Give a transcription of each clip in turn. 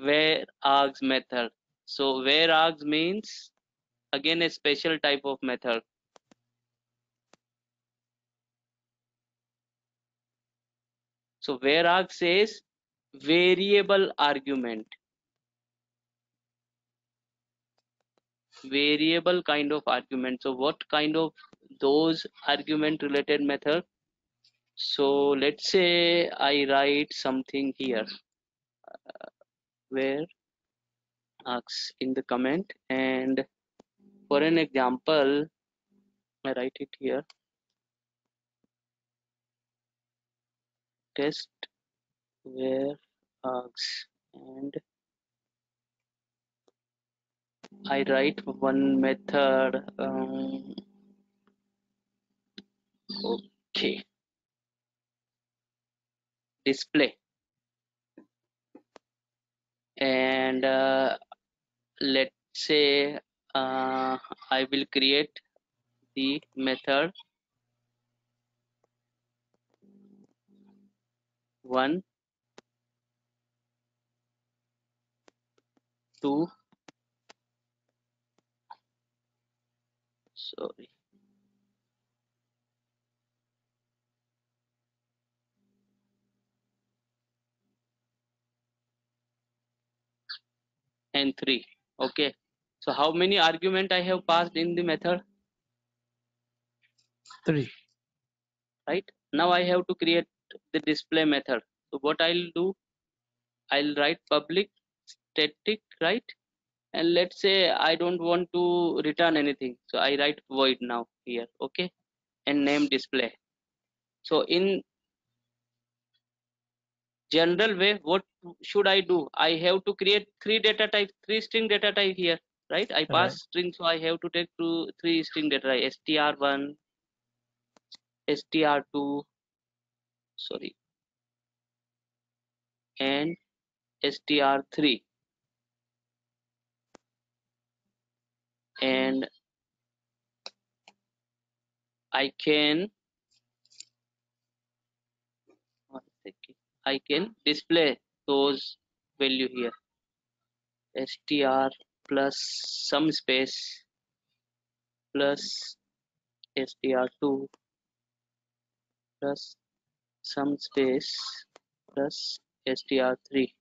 where args method. So where args means again a special type of method. So where args says variable argument, variable kind of argument. So what kind of those argument related method? So let's say I write something here, where args in the comment, and for an example I write it here, test where args, and I write one method. Okay, display, and let's say I will create the method 1, 2, sorry, and 3. Okay, so how many argument I have passed in the method? 3. Right, now I have to create the display method. So what I'll do, I'll write public static, right? And let's say I don't want to return anything, so I write void now here. Okay, and name display. So in general way, what should I do? I have to create 3 data types, 3 string data type here, right? I pass Right. string, so I have to take 3 string data type, str1, str2, sorry, and str3. And I can, one second, I can display those value here, str plus some space plus str2 plus some space plus str3.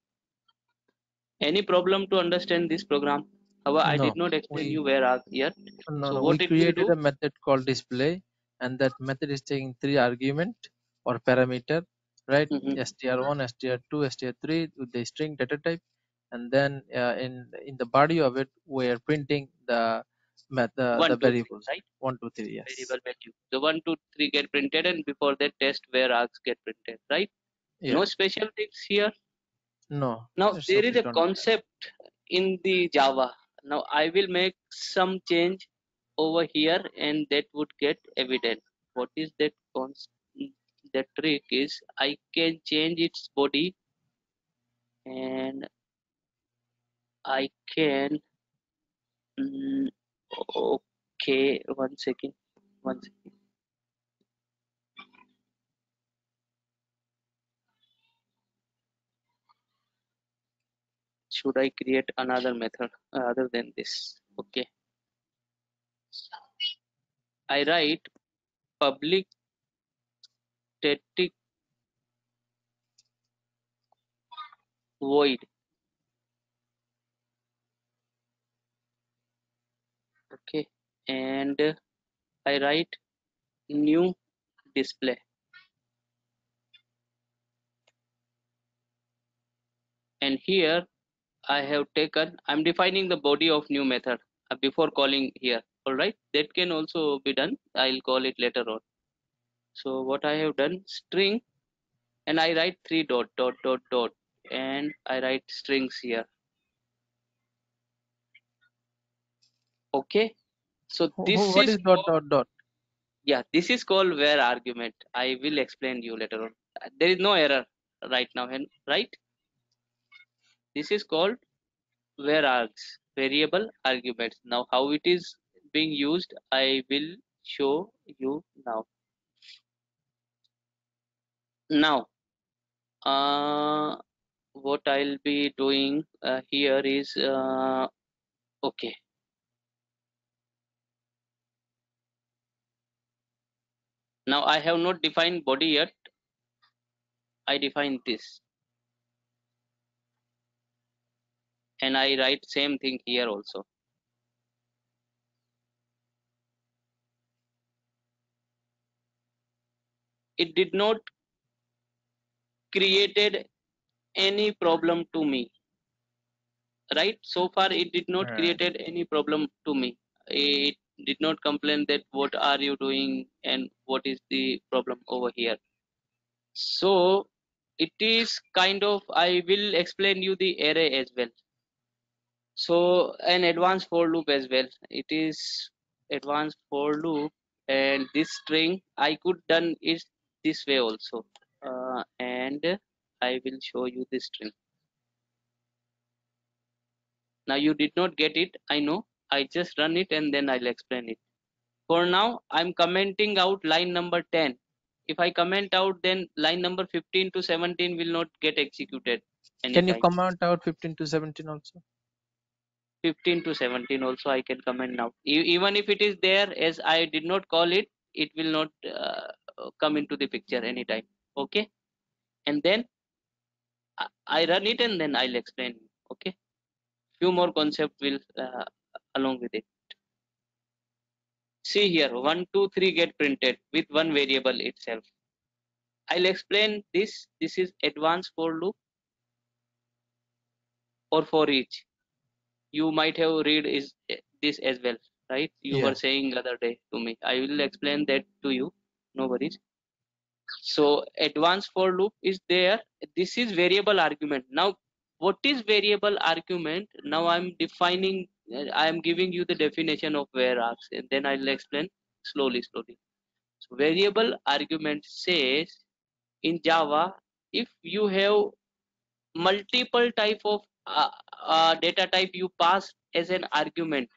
Any problem to understand this program? However, I No, did not explain you we where are yet. no So no we what it will created do? a method called display, and that method is taking 3 argument or parameter, right? Mhm. str1, str2, str3 with the string data type, and then in the body of it we are printing the 1, the 2, 3, variables right? 1 2 3. Yes. Variable value. The 1, 2, 3 get printed, and before that test where args get printed, right? Yeah. No special things here. No, Now it's there is okay a to understand. concept in the Java. Now I will make some change over here, and that would get evident. What is that concept? The trick is I can change its body, and I can okay, one second, one second. Should I create another method other than this? Okay, I write public static void. Okay, and I write new display, and here I have taken, I'm defining the body of new method before calling here. All right, that can also be done. I'll call it later on. So what I have done, string, and I write 3 dot dot dot dot, and I write strings here. Okay, so this What is is dot called, dot dot? yeah, this is called where argument. I will explain you later on. There is no error right now, right? This is called where args, variable arguments. Now how it is being used, I will show you now. Now what I'll be doing here is okay. Now I have not defined body yet. I define this, and I write same thing here also. It did not created any problem to me, right? So far it did not Right. created any problem to me. It did not complain that what are you doing and what is the problem over here. So it is kind of, I will explain you the array as well. So an advanced for loop as well. It is advanced for loop, and this string I could done it this way also. And I will show you this string. Now you did not get it, I know. I just run it and then I'll explain it. For now, I'm commenting out line number 10. If I comment out, then line number 15 to 17 will not get executed Can you anytime. comment out 15 to 17 also? 15 to 17 also I can comment now. Even if it is there, as I did not call it, it will not come into the picture anytime. Okay. And then I run it and then I'll explain. Okay. Few more concept will along with it. See here, 1, 2, 3 get printed with one variable itself. I'll explain this. This is advanced for loop or for each. You might have read is this as well, right? You Yeah. were saying other day to me. I will explain that to you. No worries. So advanced for loop is there. This is variable argument. Now, what is variable argument? Now I'm defining. I am giving you the definition of where args, and then I'll explain slowly. So variable argument says in Java, if you have multiple type of data type you pass as an argument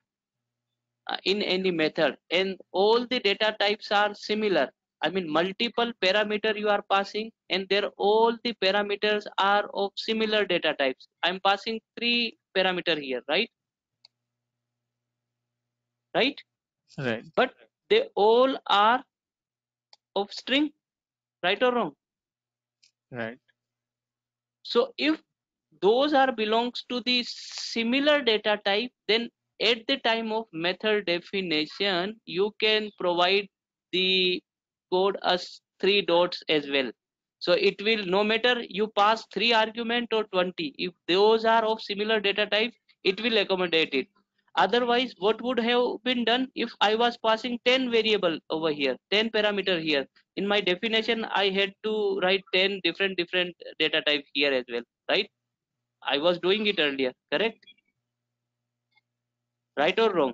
in any method, and all the data types are similar. I mean multiple parameter you are passing, and there all the parameters are of similar data types. I'm passing 3 parameter here, right? Right. But they all are of string, right or wrong? Right. So if those are belongs to the similar data type, then at the time of method definition you can provide the code as 3 dots as well. So it will, no matter you pass 3 argument or 20, if those are of similar data type, it will accommodate it. Otherwise, what would have been done if I was passing 10 variable over here, 10 parameter here? In my definition I had to write 10 different data type here as well, right? I was doing it earlier, correct? Right or wrong?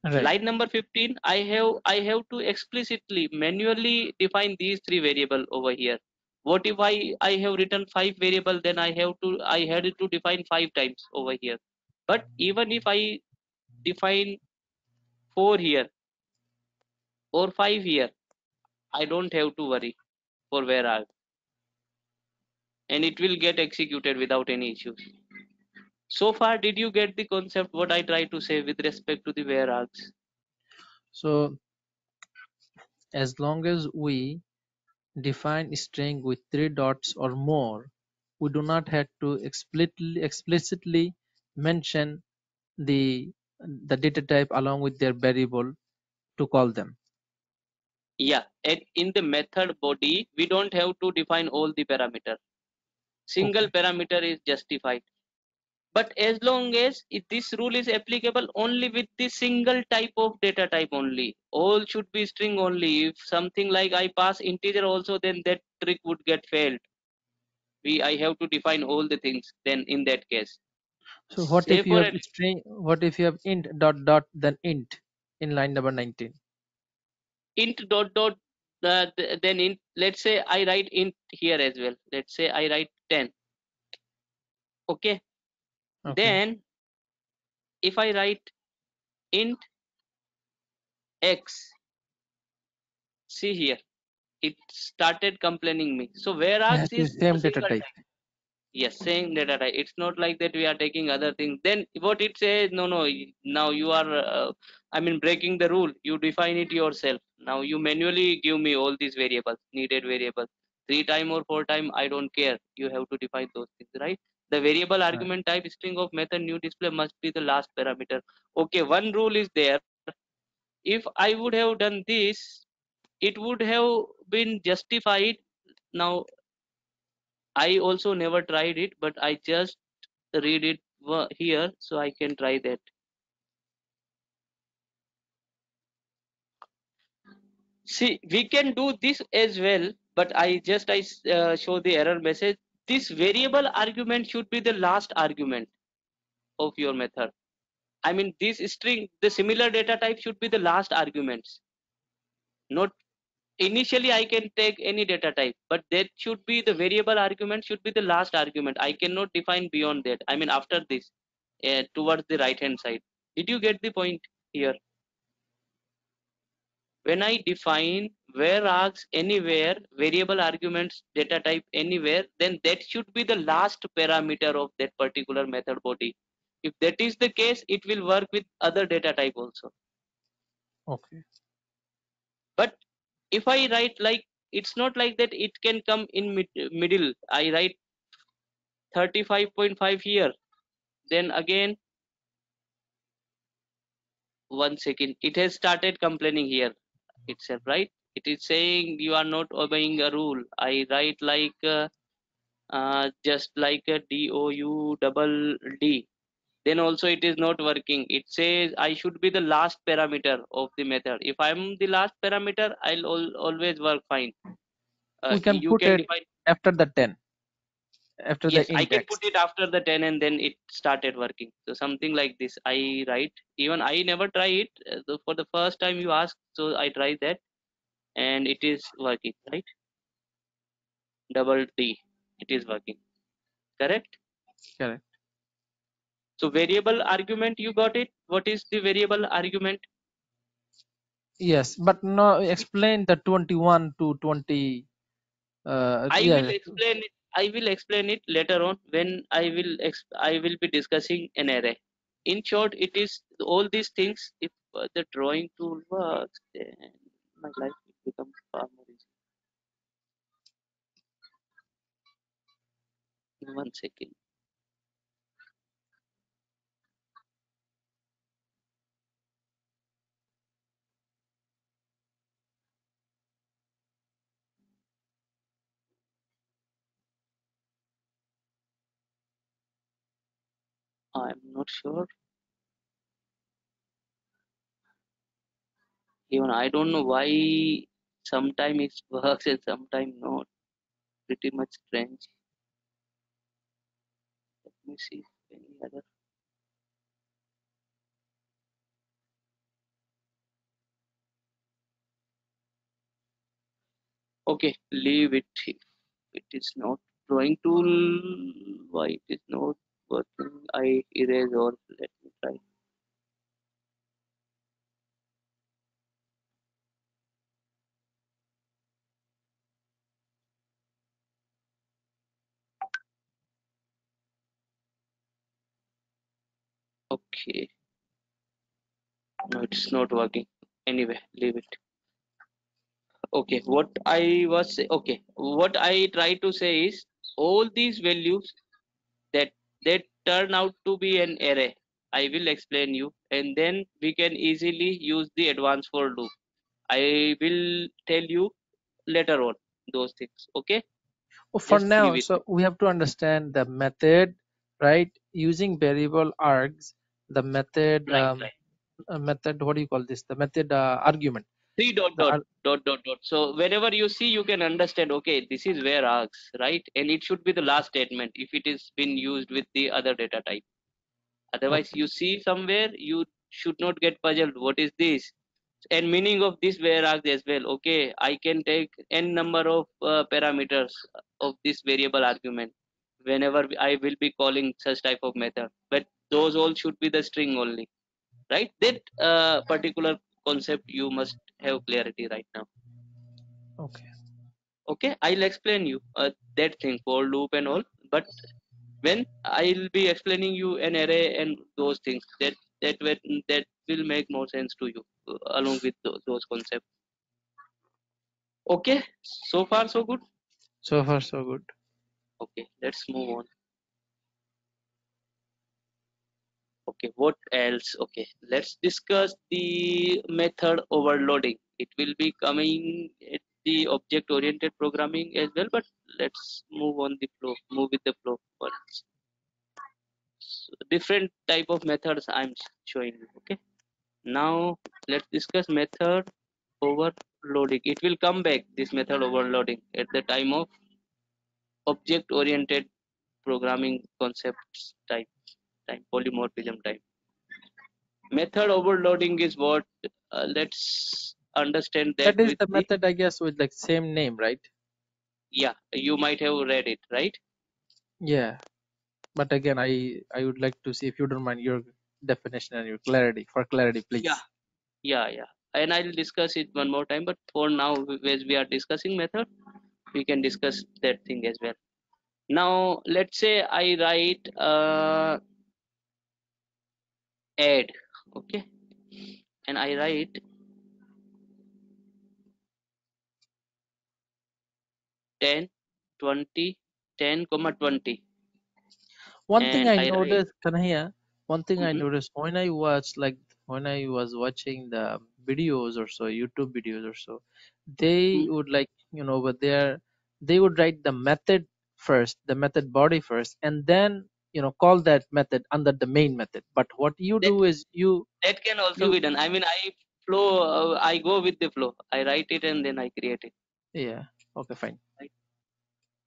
Right. Line number 15, I have to explicitly manually define these 3 variable over here. What if I have written 5 variable, then I had to define 5 times over here. But even if I define 4 here or 5 here, I don't have to worry for where are, and it will get executed without any issues. So far, did you get the concept what I try to say with respect to the where args? So as long as we define string with 3 dots or more, we do not have to explicitly mention the data type along with their variable to call them. Yeah, and in the method body, we don't have to define all the parameter. Single Okay. parameter is justified. But as long as this rule is applicable only with the single type of data type only, all should be string only. If something like I pass integer also, then that trick would get failed. I have to define all the things then in that case. So what Say if you for have an string? What if you have int dot dot then int in line number 19? int dot dot then int, let's say I write int here as well. Let's say I write 10. Okay. Okay. Then if I write int x, see here, it started complaining me. So where It has args the is same data single type. type. Yes, same data type. It's not like that we are taking other things. Then what it says, no, no, now you are, I mean, breaking the rule. You define it yourself. Now you manually give me all these variables, needed variables. 3 time or 4 time, I don't care. You have to define those things, right? The variable Right. argument type string of method new display must be the last parameter. Okay, one rule is there. If I would have done this, it would have been justified. Now I also never tried it, but I just read it here so I can try that. See, we can do this as well, but I show the error message. This variable argument should be the last argument of your method. I mean, this string, the similar data type should be the last arguments. Not initially I can take any data type, but that should be the variable argument should be the last argument. I cannot define beyond that. I mean, after this, towards the right hand side. Did you get the point here? When I define where args anywhere, variable arguments, data type anywhere, then that should be the last parameter of that particular method body. If that is the case, it will work with other data type also. Okay. But if I write like, it's not like that it can come in middle. I write 35.5 here. Then again, 1 second, it has started complaining here itself, right? It is saying you are not obeying a rule. I write like just like a DOU double D. Then also it is not working. It says I should be the last parameter of the method. If I'm the last parameter, I'll always work fine. We can You put can it define. after the 10, after the Yes, I can index. put it after the 10 and then it started working. So something like this I write. Even I never try it. For the first time you ask, so I try that and it is working, right? Double D, it is working. Correct? Correct. So variable argument, you got it? What is the variable argument? Yes, but no, explain the 21 to 20. I will Yeah. explain it. I will explain it later on when I will be discussing an array. In short, it is all these things. If the drawing tool works, then my life will become far more easy. 1 second. I'm not sure. Even I don't know why. Sometimes it works and sometimes not. Pretty much strange. Let me see if any other. Okay, leave it. If it is not drawing tool, why it is not working? I erase or let me try. Okay, no, it's not working. Anyway, leave it. Okay, what I try to say is all these values that turn out to be an array. I will explain you, and then we can easily use the advanced for loop. I will tell you later on those things. Okay, For just be now, with me. so we have to understand the method, right? Using variable args, the method, Right. method. What do you call this? The method argument. Three dot The dot dot dot dot. So wherever you see, you can understand. Okay, this is where args, right? And it should be the last statement if it is been used with the other data type. Otherwise, okay. you see somewhere, you should not get puzzled. What is this? And meaning of this where args as well. Okay, I can take n number of parameters of this variable argument whenever I will be calling such type of method. But those all should be the string only, right? That particular concept you must have clarity right now. Okay. Okay, I'll explain you that thing for loop and all, but when I'll be explaining you an array and those things that will make more sense to you along with those concepts. Okay, so far so good. So far so good. Okay, let's move on. Okay, what else? Okay, let's discuss the method overloading. It will be coming at the object oriented programming as well, but let's move on the flow, move with the flow first. So, different type of methods I'm showing you. Okay, now let's discuss method overloading. It will come back, this method overloading, at the time of object oriented programming concepts time polymorphism time. Method overloading is what, let's understand that That is with the the, method, I guess, with like same name, right? yeah, you might have read it, right? Yeah. But again, I would like to see, if you don't mind, your definition and your clarity. For clarity, Yeah, please. yeah, and I'll discuss it one more time, but for now, as we are discussing method, we can discuss that thing as well. Now let's say I write add, okay, and I write 10 20 10 comma 20, One thing and I I write, noticed, Kanhaiya, one thing I mhm, noticed when I watched, like when I was watching the videos or so, YouTube videos or so, they mhm. would like, over there, they would write the method first, the method body first, and then, call that method under the main method. But what you that do is that can also you, be done. I mean, I go with the flow, I write it and then I create it, yeah, okay, fine. right?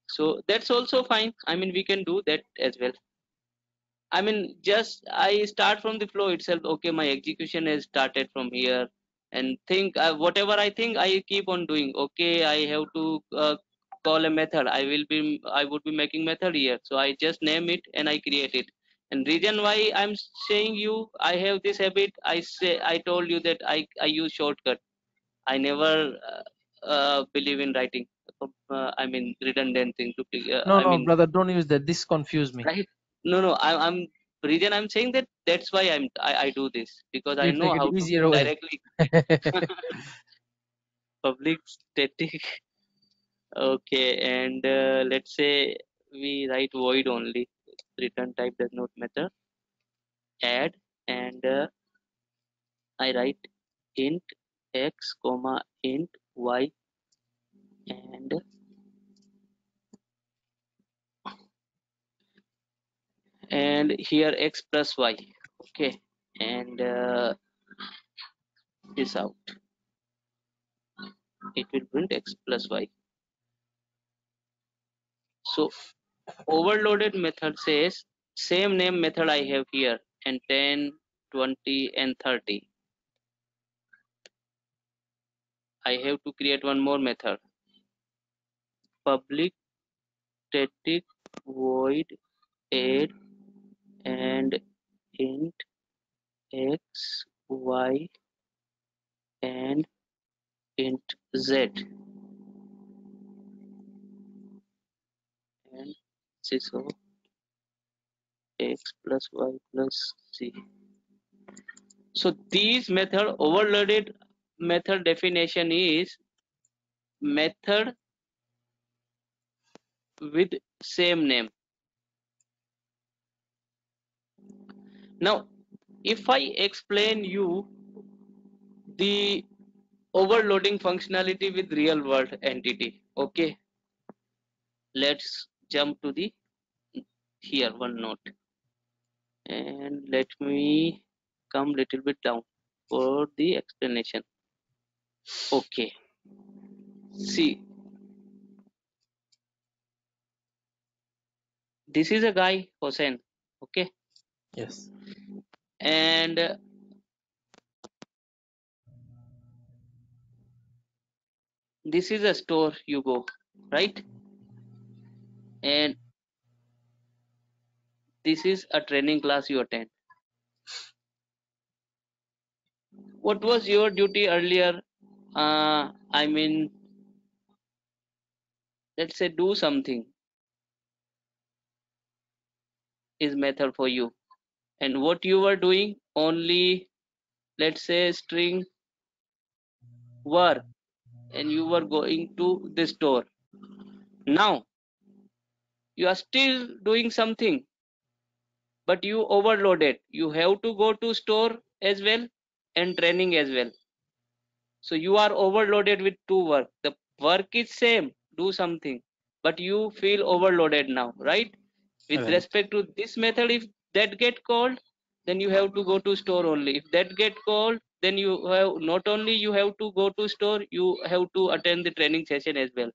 So that's also fine. I mean, we can do that as well. I mean, just I start from the flow itself. Okay, my execution has started from here, and think whatever I think, I keep on doing. Okay, I have to call a method. I would be making method here, so I just name it and I create it. And reason why I'm saying you, I have this habit. I told you that I use shortcut. I never believe in writing. I mean, redundant thing to. No, I no, mean, brother, don't use that. This confused me. right, no, I'm reason I'm saying that, that's why I do this, because I You know take it how to easier way. directly public static. Okay, and let's say we write void only, return type does not matter, add, and I write int x comma int y, and here x plus y. Okay, and this out, it will print x plus y. So overloaded method says same name method I have here, and 10 20 and 30. I have to create one more method, public static void add, and int x y and int z, and so x plus y plus z. So these method overloaded method definition is method with same name. Now if I explain you the overloading functionality with real world entity, okay, let's jump to the here one note, and let me come little bit down for the explanation. Okay, see, this is a guy Hossein, okay, Yes. and this is a store you go, right, and this is a training class you attend. What was your duty earlier? I mean, let's say do something, is method for you. And what you were doing, only let's say string work, and you were going to the store. Now you are still doing something, but you overloaded. You have to go to store as well and training as well. So you are overloaded with two work. The work is same, do something, but you feel overloaded now, right? With Right. respect to this method, if that get called, then you have to go to store only. If that get called, then you have not only you have to go to store, you have to attend the training session as well.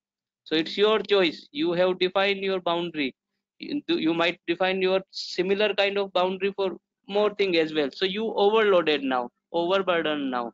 So it's your choice. You have defined your boundary. You might define your similar kind of boundary for more thing as well. So you overloaded now, overburdened now.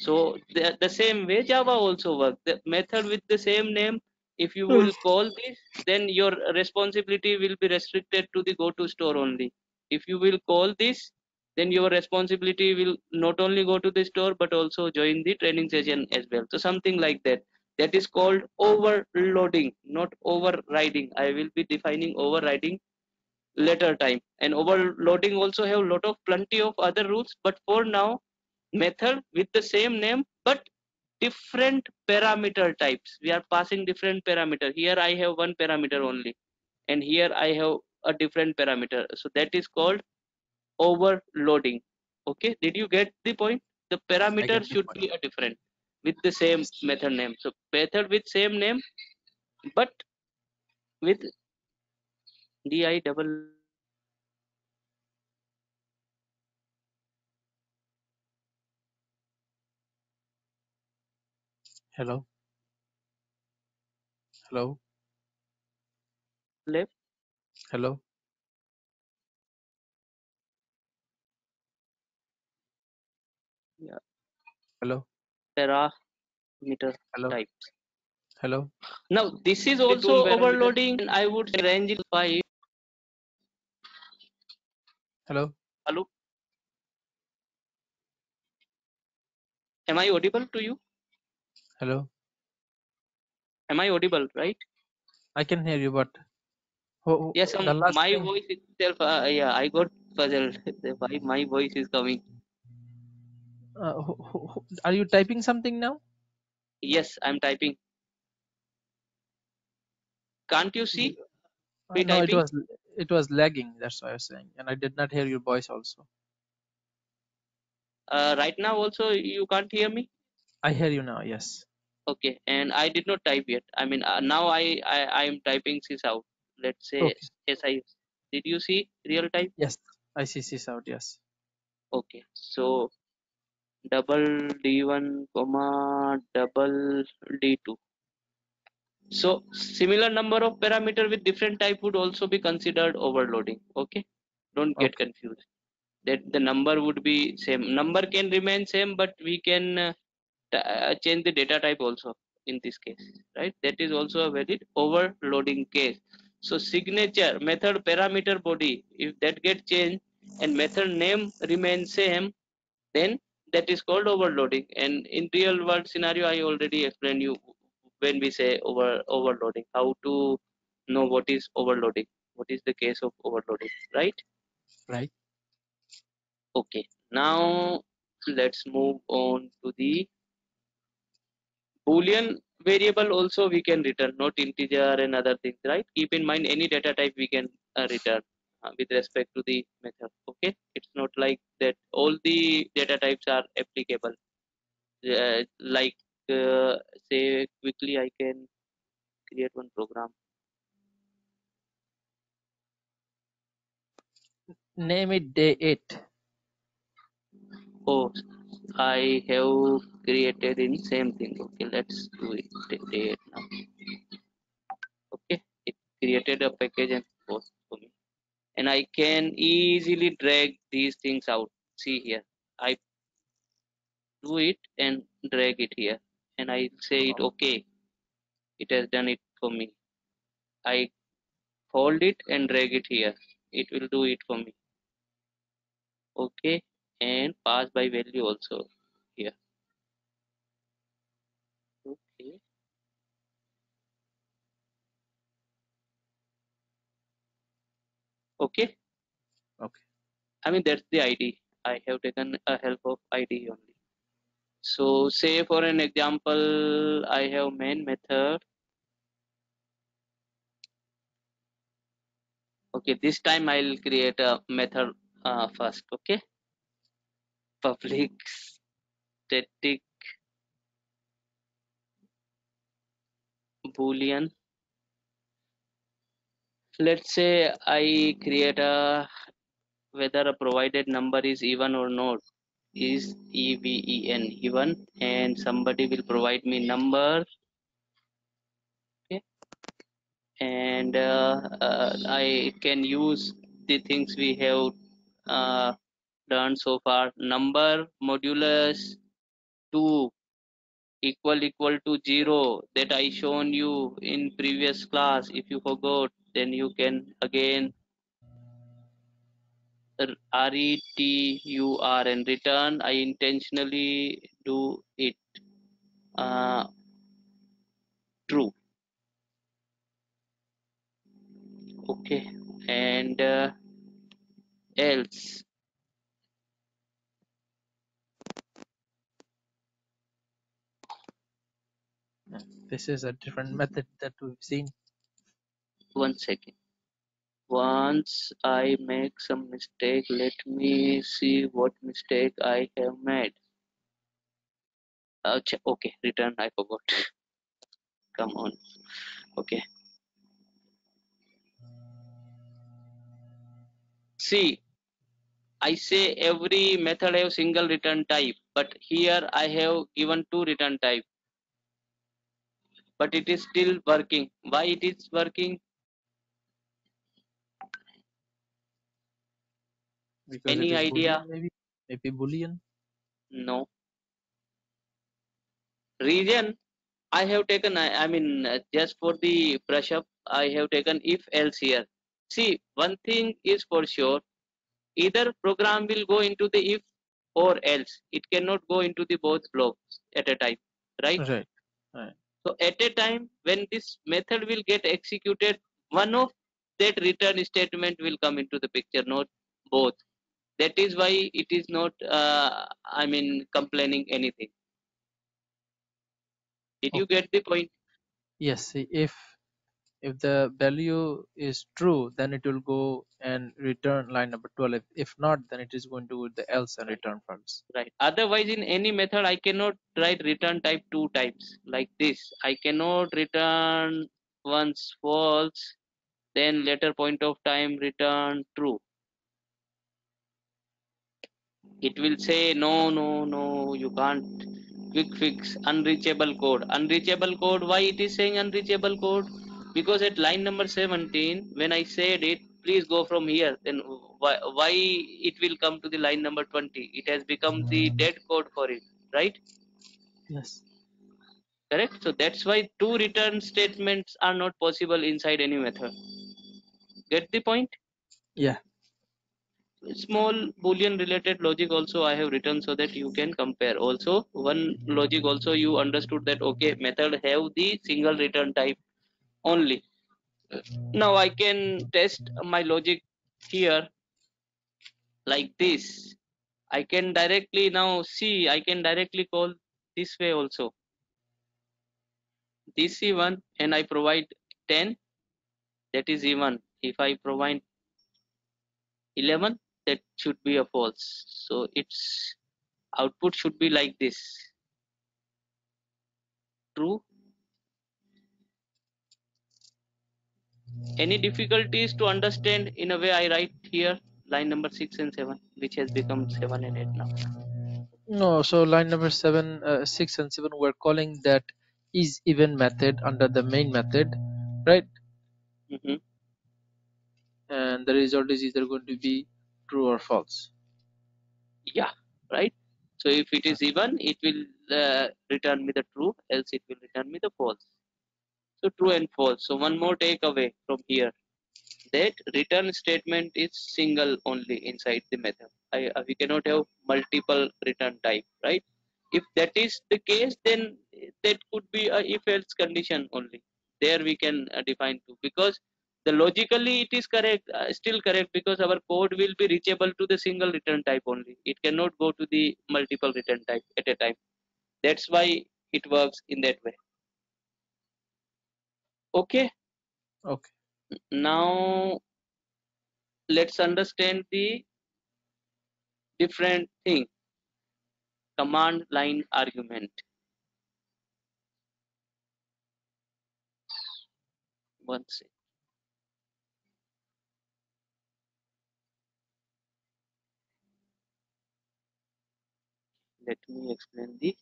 So the same way Java also work. The method with the same name, if you will call this, then your responsibility will be restricted to the go to store only. If you will call this, then your responsibility will not only go to the store but also join the training session as well. So something like that. That is called overloading, not overriding. I will be defining overriding later time. And overloading also have lot of plenty of other rules, but for now, method with the same name but different parameter types. We are passing different parameter. Here I have one parameter only, and here I have a different parameter. So that is called overloading. Okay, did you get the point? The I parameter get the should point. be a different with the same Yes. method name. So method with same name but with di double. Hello. Hello. Left. Hello. Yeah, Hello. parameter Hello. types. Hello. Now this is also overloading, and I would say range is 5. Hello. Hello, am I audible to you? Hello. Am I audible, right? I can hear you, but Yes, the last my thing. voice itself, yeah, I got puzzled. Why my voice is coming? Are you typing something now? Yes, I'm typing. Can't you see me No, typing? it was lagging. That's what I was saying, and I did not hear your voice. Also, Right now also you can't hear me. I hear you now. Yes. Okay, and I did not type yet. I mean, now I am typing this out. Let's say Okay. SI. Did you see real type? Yes. I see. See out. Yes. Okay, so double D1 comma double D2. So similar number of parameter with different type would also be considered overloading. Okay, don't get Okay. confused. That the number would be same. Number can remain same, but we can change the data type also in this case, right? That is also a valid overloading case. So signature method parameter body, if that get changed and method name remains same, then that is called overloading. And in real world scenario, I already explained you when we say overloading, how to know what is overloading, what is the case of overloading, right? Right. Okay, now let's move on to the boolean variable. Also we can return, not integer and other things, right? Keep in mind any data type we can return with respect to the method. Okay, it's not like that all the data types are applicable. Like say quickly I can create one program. Name it day 8. Oh, I have created in same thing. Okay, let's do it date now. Okay, it created a package and post for me, and I can easily drag these things out. See here, I do it and drag it here, and I say it okay, it has done it for me. I hold it and drag it here, it will do it for me. Okay, and pass by value also here. Okay, okay. Okay. I mean, that's the ID. I have taken a help of ID only. So say for an example, I have main method. Okay, this time I'll create a method first. Okay, public static boolean. Let's say I create a whether a provided number is even or not, is even, and somebody will provide me number. Okay, and I can use the things we have uh, done so far. Number modulus 2 equal to 0 that I shown you in previous class. If you forgot, then you can again retur and return. I intentionally do it uh, true. Okay, and else. This is a different method that we've seen. 1 second. Once I make some mistake, let me see what mistake I have made. Okay, return. I forgot. Come on. Okay. See, I say every method have single return type, but here I have given two return type, but it is still working. Why it is working? Because it Any is idea? boolean, maybe boolean. No. Reason I have taken, I mean, just for the brush up, I have taken if else here. See, one thing is for sure, either program will go into the if or else. It cannot go into the both blocks at a time, right? Right. Right. So at a time when this method will get executed, one of that return statement will come into the picture, not both. That is why it is not, I mean, complaining anything. Did you Okay. get the point? Yes. See, if the value is true, then it will go and return line number 12. If not, then it is going to the else and Right. return false. Right. Otherwise, in any method, I cannot write return type two types like this. I cannot return once false, then later point of time return true. It will say no, no, no, you can't. Quick fix, unreachable code. Unreachable code. Why it is saying unreachable code? Because at line number 17, when I said it, please go from here. Then why it will come to the line number 20? It has become the dead code for it, right? Yes. Correct. So that's why two return statements are not possible inside any method. Get the point? Yeah. Small boolean related logic also I have written so that you can compare. Also one logic also you understood that okay, method have the single return type only. Now I can test my logic here like this. I can directly now see, I can directly call this way also. This E1 and I provide 10, that is E1. If I provide 11, that should be a false. So its output should be like this, true. Any difficulties to understand in a way I write here line number 6 and 7, which has become 7 and 8 now. No. So line number 7, 6, and 7, we're calling that is even method under the main method, right? Hmm. And the result is either going to be true or false. Yeah, right. So if it is even, it will return me the true, else it will return me the false. So true and false. So one more takeaway from here, that return statement is single only inside the method. We cannot have multiple return type, right? If that is the case, then that could be a if else condition only. There we can define two, because The logically it is correct, still correct, because our code will be reachable to the single return type only. It cannot go to the multiple return type at a time. That's why it works in that way. Okay, Okay. now let's understand the different thing. Command line argument. One second. Let me explain the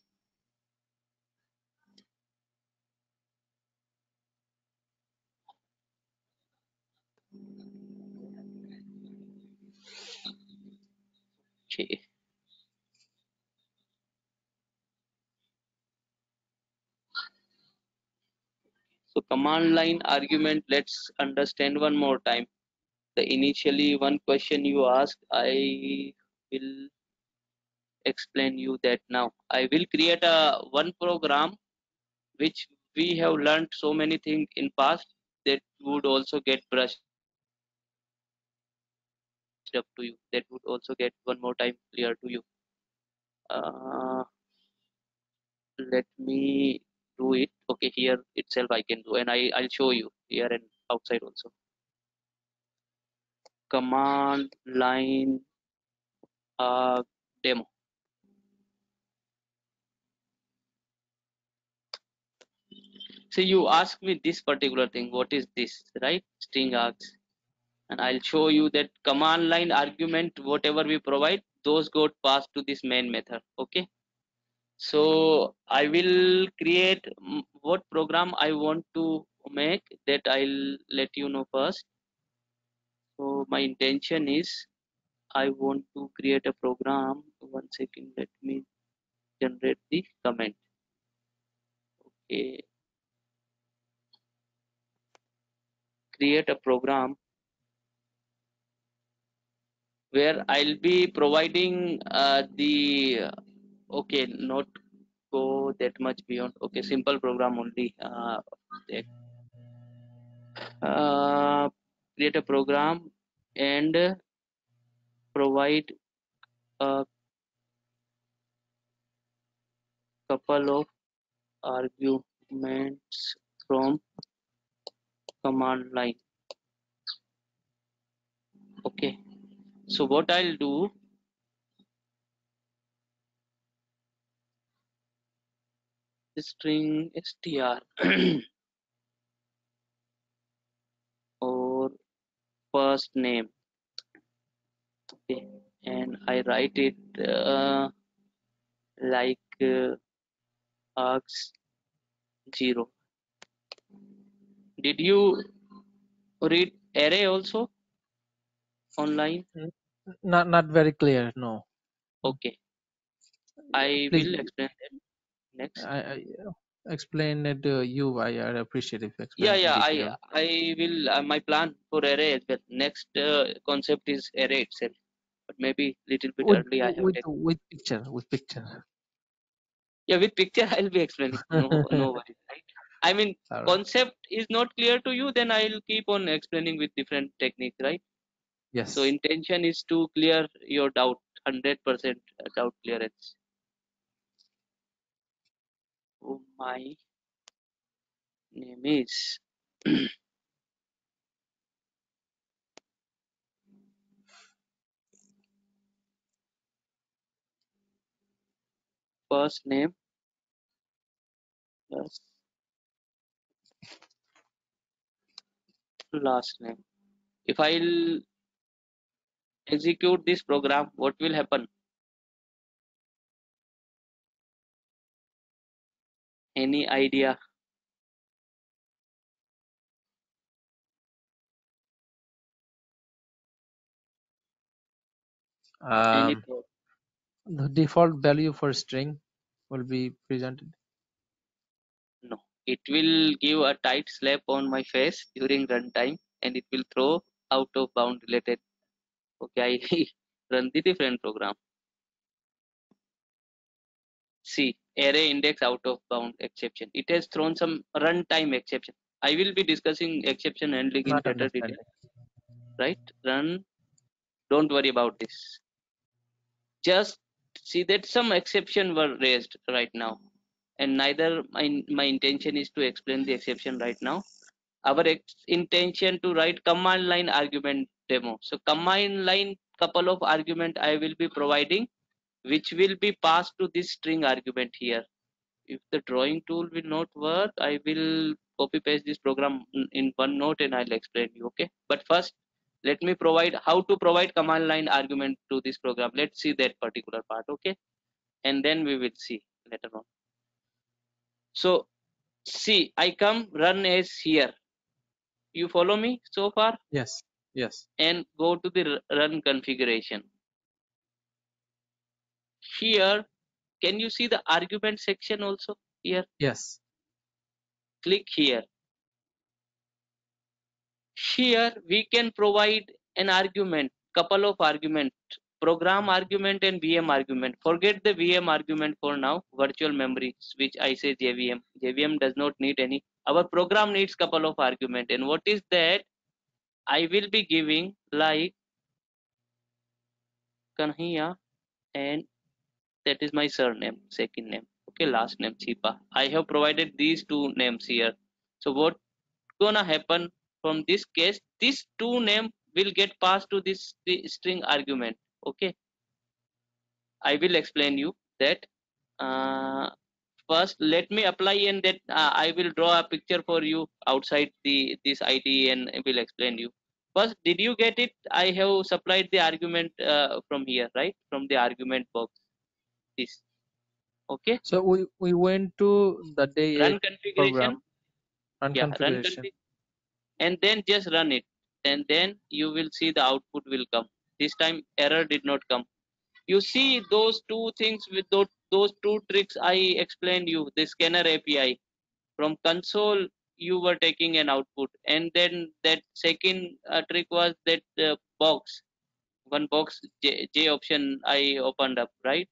okay. So command line argument, let's understand one more time. The initially one question you asked, I will explain you that now. I will create a one program which we have learned so many things in past that would also get brushed up to you. That would also get one more time clear to you. Let me do it. Okay, here itself I can do, and I'll show you here and outside also. Command line demo. So you ask me this particular thing, what is this, right? String args, and I'll show you that command line argument, whatever we provide, those got passed to this main method. Okay, so I will create what program I want to make, that I'll let you know first. So my intention is I want to create a program. One second, let me generate the comment. Okay, create a program where I'll be providing the okay, not go that much beyond. Okay, simple program only. Uh, create a program and provide a couple of arguments from command line. Okay, so what I'll do, string str or first name. Okay, and I write it like args 0. Did you read array also online? Not very clear. No. Okay, I Please, will explain that next. I explain it you. I appreciate if you explain Yeah, it in yeah, detail. I will my plan for array as well. Next concept is array itself, but maybe little bit With early I have with taken. with picture, with picture. Yeah, with picture I'll be explaining. No worries, right? I mean, All right. concept is not clear to you, then I'll keep on explaining with different techniques, right? So Yes. intention is to clear your doubt, 100% doubt clearance. Oh, my name is first name plus last name. If I'll execute this program, what will happen? Any idea? Any Um, thought? the default value for string will be presented. No. It will give a tight slap on my face during runtime, and it will throw out of bound related. Okay, I run the different program. See, array index out of bound exception. It has thrown some runtime exception. I will be discussing exception handling in Not better detail, understanding. right? Run. Don't worry about this. Just see that some exception were raised right now, and neither my intention is to explain the exception right now. Our intention to write command line argument demo. So command line couple of argument I will be providing, which will be passed to this string argument here. If the drawing tool will not work, I will copy paste this program in OneNote and I'll explain you. Okay, but first let me provide how to provide command line argument to this program. Let's see that particular part. Okay, and then we will see later on. So see, I come run as here. You follow me so far? Yes. Yes. And go to the run configuration. Here, can you see the argument section also here? Yes. Click here. Here we can provide an argument, couple of argument, program argument and VM argument. Forget the VM argument for now, virtual memory, which I say JVM. JVM does not need any. Our program needs couple of argument. And what is that? I will be giving like Kanhaiya, and that is my surname, second name. Okay, last name Chipa. I have provided these two names here. So what gonna happen from this case? These two name will get passed to this string argument. Okay, I will explain you that. First, let me apply and that I will draw a picture for you outside this IT and I will explain you. First, did you get it? I have supplied the argument from here, right? From the argument box. This. Okay. So we went to the day Run 8 configuration. program, run Yeah, run configuration. config, and then just run it, and then you will see the output will come. This time error did not come. You see those two things with those two tricks I explained you. The scanner API from console you were taking an output, and then that second trick was that box, one box J option I opened up, right?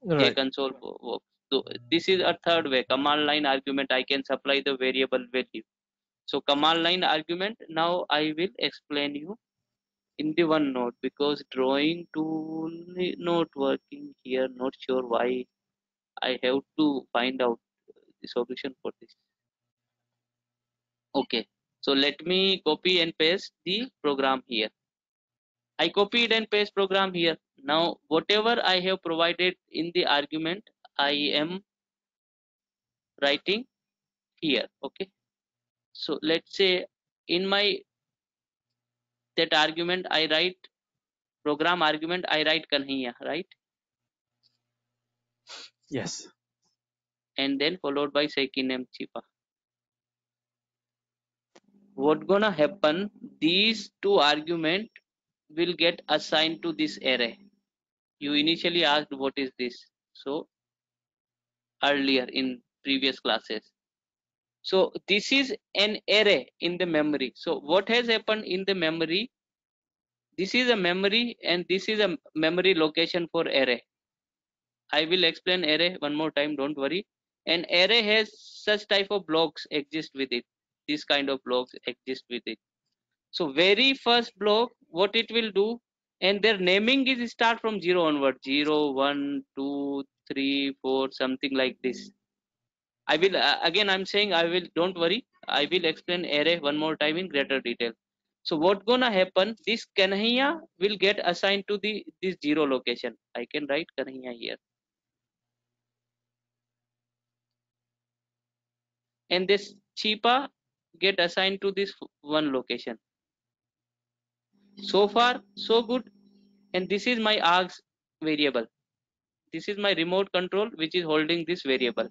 J Right. console works. So this is a third way. Command line argument, I can supply the variable value. So command line argument, now I will explain you in the OneNote, because drawing tool not working here. Not sure why. I have to find out the solution for this. Okay, so let me copy and paste the program here. I copied and paste program here. Now whatever I have provided in the argument, I am writing here. Okay, so let's say in my that argument I write program argument, I write Kanhaiya, right? Yes. And then followed by second name Chipa. What gonna happen? These two argument will get assigned to this array. You initially asked what is this, so earlier in previous classes. So this is an array in the memory. So what has happened in the memory? This is a memory and this is a memory location for array. I will explain array one more time, don't worry. An array has such type of blocks exist with it. This kind of blocks exist with it. So very first block, what it will do, and their naming is start from 0 onward. 0, 1, 2, 3, 4, something like this. I will again I'm saying I will, don't worry, I will explain array one more time in greater detail. So what gonna happen, this Kanhaiya will get assigned to the this 0 location. I can write Kanhaiya here. And this Chipa get assigned to this one location. So far so good. And this is my args variable. This is my remote control which is holding this variable.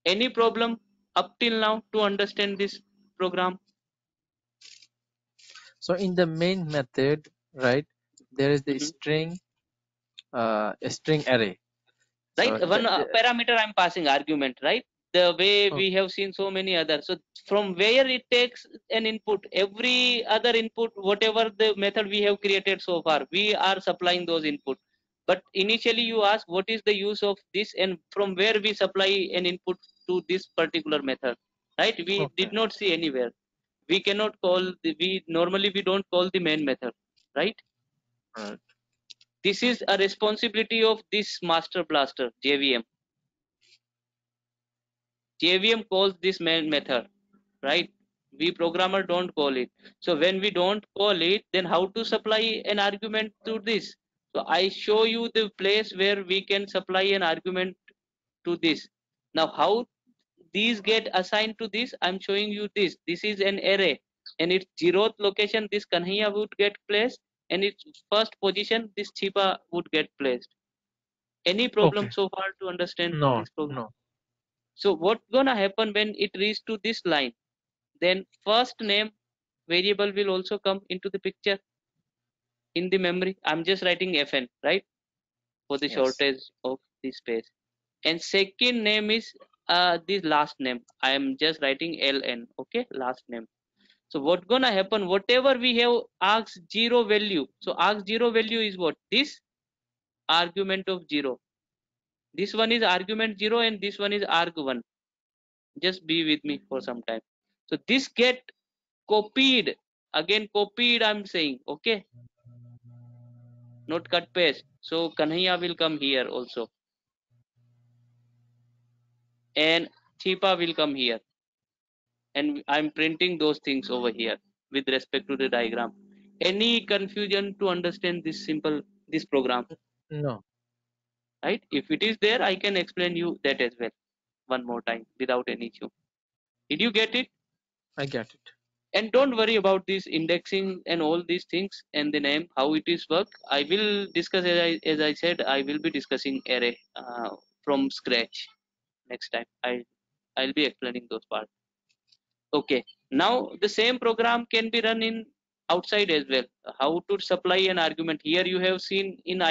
Any problem up till now to understand this program? So in the main method, right, there is the Mhm. a string array. Right, So one parameter I'm passing argument, right? The way oh, we have seen so many others. So from where it takes an input, every other input, whatever the method we have created so far, we are supplying those input. But initially you ask what is the use of this and from where we supply an input to this particular method. right? We did not see anywhere. We cannot call normally we don't call the main method, right? This is a responsibility of this master blaster JVM. JVM calls this main method, right? We programmer don't call it. So when we don't call it, then how to supply an argument to this? So I show you the place where we can supply an argument to this. Now how these get assigned to this? I'm showing you this. This is an array, and its 0th location this Kanhaiya would get placed, and its first position this Chipa would get placed. Any problem so far to understand this program? No. So what's gonna happen when it reaches to this line? Then first name variable will also come into the picture in the memory. I'm just writing fn, right, for the shortage of the space. And second name is the last name. I am just writing ln, okay, last name. So what's gonna happen, whatever we have args0 value, so args0 value is what? This argument of 0. This one is argument 0 and this one is arg1. Just be with me for some time. So this get copied, again copied I'm saying, okay, not cut paste. So Kanhaiya will come here also, and Chipa will come here, and I'm printing those things over here with respect to the diagram. Any confusion to understand this this program? No. Right? If it is there, I can explain you that as well one more time without any issue. Did you get it? I get it. And don't worry about this indexing and all these things and the name, how it is work. I will discuss, as I said, I will be discussing array from scratch next time. I'll be explaining those parts. Okay, now the same program can be run in outside as well. How to supply an argument? Here you have seen in